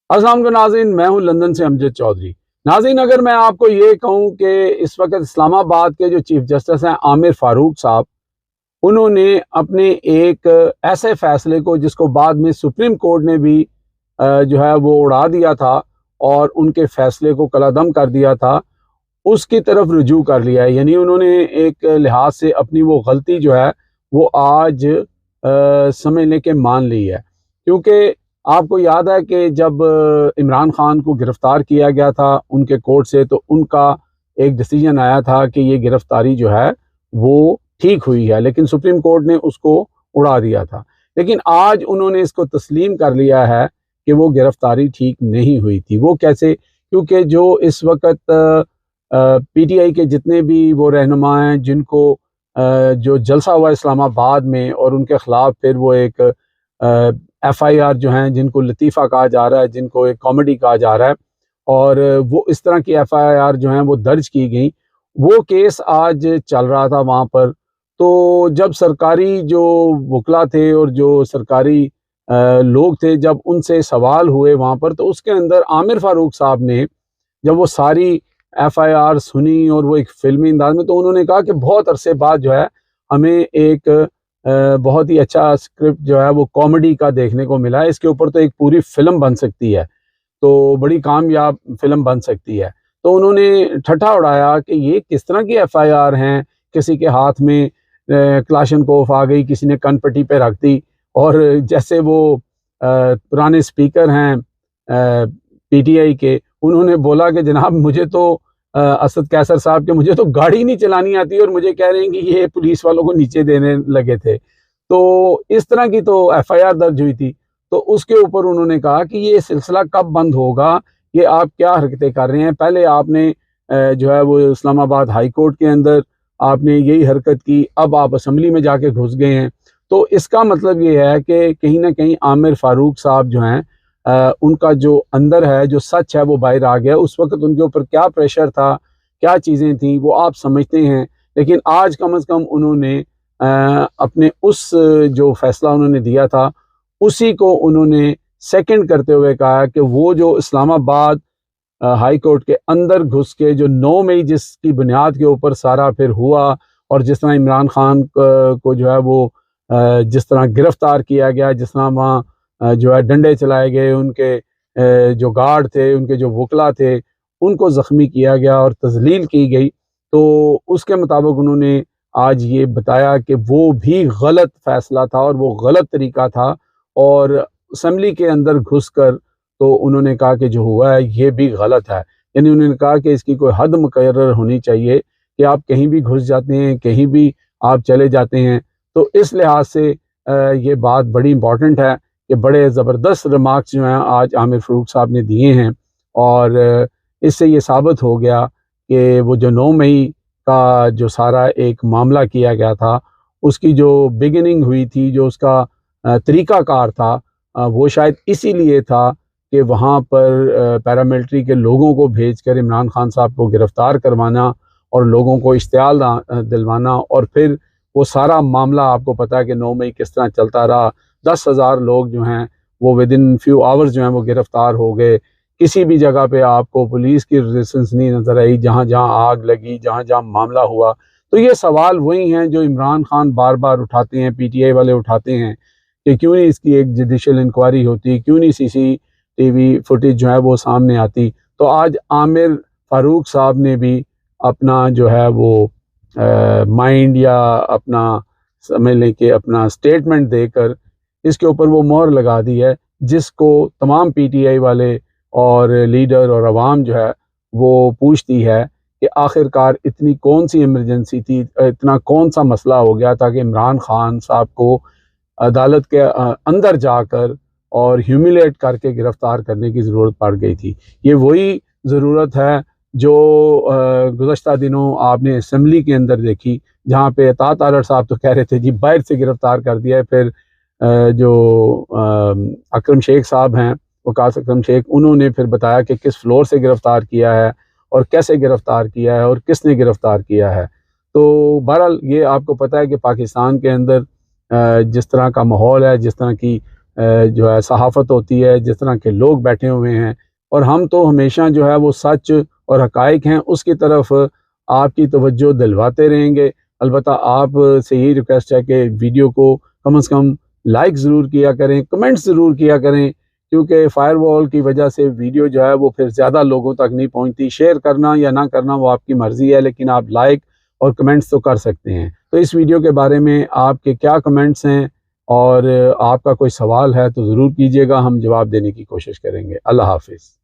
अस्सलाम वालेकुम नाज़रीन, मैं हूं लंदन से अमजद चौधरी। नाज़रीन, अगर मैं आपको ये कहूं कि इस वक्त इस्लामाबाद के जो चीफ जस्टिस हैं आमिर फारूक साहब, उन्होंने अपने एक ऐसे फैसले को जिसको बाद में सुप्रीम कोर्ट ने भी जो है वो उड़ा दिया था और उनके फैसले को कलादम कर दिया था, उसकी तरफ रुजू कर लिया है। यानी उन्होंने एक लिहाज से अपनी वो गलती जो है वो आज समझ लें कि मान ली है। क्योंकि आपको याद है कि जब इमरान खान को गिरफ्तार किया गया था उनके कोर्ट से, तो उनका एक डिसीजन आया था कि ये गिरफ्तारी जो है वो ठीक हुई है, लेकिन सुप्रीम कोर्ट ने उसको उड़ा दिया था। लेकिन आज उन्होंने इसको तस्लीम कर लिया है कि वो गिरफ्तारी ठीक नहीं हुई थी। वो कैसे? क्योंकि जो इस वक्त पीटीआई के जितने भी वो रहनुमा हैं जिनको जो जलसा हुआ इस्लामाबाद में और उनके ख़िलाफ़ फिर वो एक एफआईआर जो हैं, जिनको लतीफ़ा कहा जा रहा है, जिनको एक कॉमेडी कहा जा रहा है, और वो इस तरह की एफआईआर जो हैं वो दर्ज की गई, वो केस आज चल रहा था वहाँ पर। तो जब सरकारी जो वकला थे और जो सरकारी लोग थे, जब उनसे सवाल हुए वहाँ पर, तो उसके अंदर आमिर फारूक साहब ने जब वो सारी एफआईआर सुनी और वो एक फ़िल्मी अंदाज़ में, तो उन्होंने कहा कि बहुत अरसे बाद जो है हमें एक बहुत ही अच्छा स्क्रिप्ट जो है वो कॉमेडी का देखने को मिला है। इसके ऊपर तो एक पूरी फ़िल्म बन सकती है, तो बड़ी कामयाब फ़िल्म बन सकती है। तो उन्होंने ठट्ठा उड़ाया कि ये किस तरह की एफआईआर हैं, किसी के हाथ में क्लाशनकोफ आ गई, किसी ने कनपट्टी पे रख दी, और जैसे वो पुराने स्पीकर हैं पीटीआई के, उन्होंने बोला कि जनाब मुझे तो असद कैसर साहब के, मुझे तो गाड़ी नहीं चलानी आती और मुझे कह रहे हैं कि ये पुलिस वालों को नीचे देने लगे थे। तो इस तरह की तो एफआईआर दर्ज हुई थी। तो उसके ऊपर उन्होंने कहा कि ये सिलसिला कब बंद होगा, ये आप क्या हरकतें कर रहे हैं। पहले आपने जो है वो इस्लामाबाद हाई कोर्ट के अंदर आपने यही हरकत की, अब आप असम्बली में जाके घुस गए हैं। तो इसका मतलब ये है कि कहीं ना कहीं आमिर फारूक साहब जो हैं, उनका जो अंदर है, जो सच है, वो बाहर आ गया। उस वक्त उनके ऊपर क्या प्रेशर था, क्या चीज़ें थी, वो आप समझते हैं। लेकिन आज कम अज़ कम उन्होंने अपने उस जो फैसला उन्होंने दिया था, उसी को उन्होंने सेकंड करते हुए कहा कि वो जो इस्लामाबाद हाई कोर्ट के अंदर घुस के जो 9 मई जिसकी बुनियाद के ऊपर सारा फिर हुआ, और जिस तरह इमरान खान को जो है वो जिस तरह गिरफ्तार किया गया, जिस तरह वहाँ जो है डंडे चलाए गए, उनके जो गार्ड थे, उनके जो वकला थे, उनको ज़ख्मी किया गया और तज़लील की गई। तो उसके मुताबिक उन्होंने आज ये बताया कि वो भी गलत फ़ैसला था और वो गलत तरीका था, और असम्बली के अंदर घुसकर तो उन्होंने कहा कि जो हुआ है ये भी गलत है। यानी उन्होंने कहा कि इसकी कोई हद मुकर्रर होनी चाहिए कि आप कहीं भी घुस जाते हैं, कहीं भी आप चले जाते हैं। तो इस लिहाज से ये बात बड़ी इम्पॉर्टेंट है कि बड़े ज़बरदस्त रिमार्क्स जो हैं आज आमिर फ़ारूक साहब ने दिए हैं, और इससे ये साबित हो गया कि वो जो 9 मई का जो सारा एक मामला किया गया था, उसकी जो बिगिनिंग हुई थी, जो उसका तरीक़ाकार था, वो शायद इसीलिए था कि वहाँ पर पैरामिलिट्री के लोगों को भेजकर इमरान खान साहब को गिरफ़्तार करवाना और लोगों को इश्तियाल दिलवाना, और फिर वो सारा मामला आपको पता है कि 9 मई किस तरह चलता रहा। 10,000 लोग जो हैं वो विदिन फ्यू आवर्स जो हैं वो गिरफ़्तार हो गए। किसी भी जगह पे आपको पुलिस की रेजिस्टेंस नहीं नज़र आई, जहाँ जहाँ आग लगी, जहाँ जहाँ मामला हुआ। तो ये सवाल वही हैं जो इमरान खान बार बार उठाते हैं, पीटीआई वाले उठाते हैं कि क्यों नहीं इसकी एक जुडिशल इंक्वायरी होती, क्यों नहीं सीसीटीवी फुटेज जो है वो सामने आती। तो आज आमिर फारूक साहब ने भी अपना जो है वो माइंड या अपना समझ लें कि अपना स्टेटमेंट देकर इसके ऊपर वो मोहर लगा दी है, जिसको तमाम पीटीआई वाले और लीडर और अवाम जो है वो पूछती है कि आखिरकार इतनी कौन सी इमरजेंसी थी, इतना कौन सा मसला हो गया था कि इमरान खान साहब को अदालत के अंदर जाकर और ह्यूमिलेट करके गिरफ़्तार करने की ज़रूरत पड़ गई थी। ये वही ज़रूरत है जो गुज़श्ता दिनों आपने असम्बली के अंदर देखी, जहाँ पे अतात आलर साहब तो कह रहे थे जी बाहर से गिरफ़्तार कर दिया है। फिर जो अकरम शेख साहब हैं, वकास अकरम शेख, उन्होंने फिर बताया कि किस फ्लोर से गिरफ़्तार किया है और कैसे गिरफ़्तार किया है और किसने गिरफ़्तार किया है। तो बहरहाल ये आपको पता है कि पाकिस्तान के अंदर जिस तरह का माहौल है, जिस तरह की जो है सहाफ़त होती है, जिस तरह के लोग बैठे हुए हैं, और हम तो हमेशा जो है वो सच और हक़ाइक़ हैं उसकी तरफ आपकी तवज्जो दिलवाते रहेंगे। अलबत्ता आप से यही रिक्वेस्ट है कि वीडियो को कम से कम लाइक ज़रूर किया करें, कमेंट्स ज़रूर किया करें, क्योंकि फ़ायरवॉल की वजह से वीडियो जो है वो फिर ज़्यादा लोगों तक नहीं पहुंचती। शेयर करना या ना करना वो आपकी मर्ज़ी है, लेकिन आप लाइक और कमेंट्स तो कर सकते हैं। तो इस वीडियो के बारे में आपके क्या कमेंट्स हैं और आपका कोई सवाल है तो ज़रूर कीजिएगा, हम जवाब देने की कोशिश करेंगे। अल्लाह हाफ़िज़।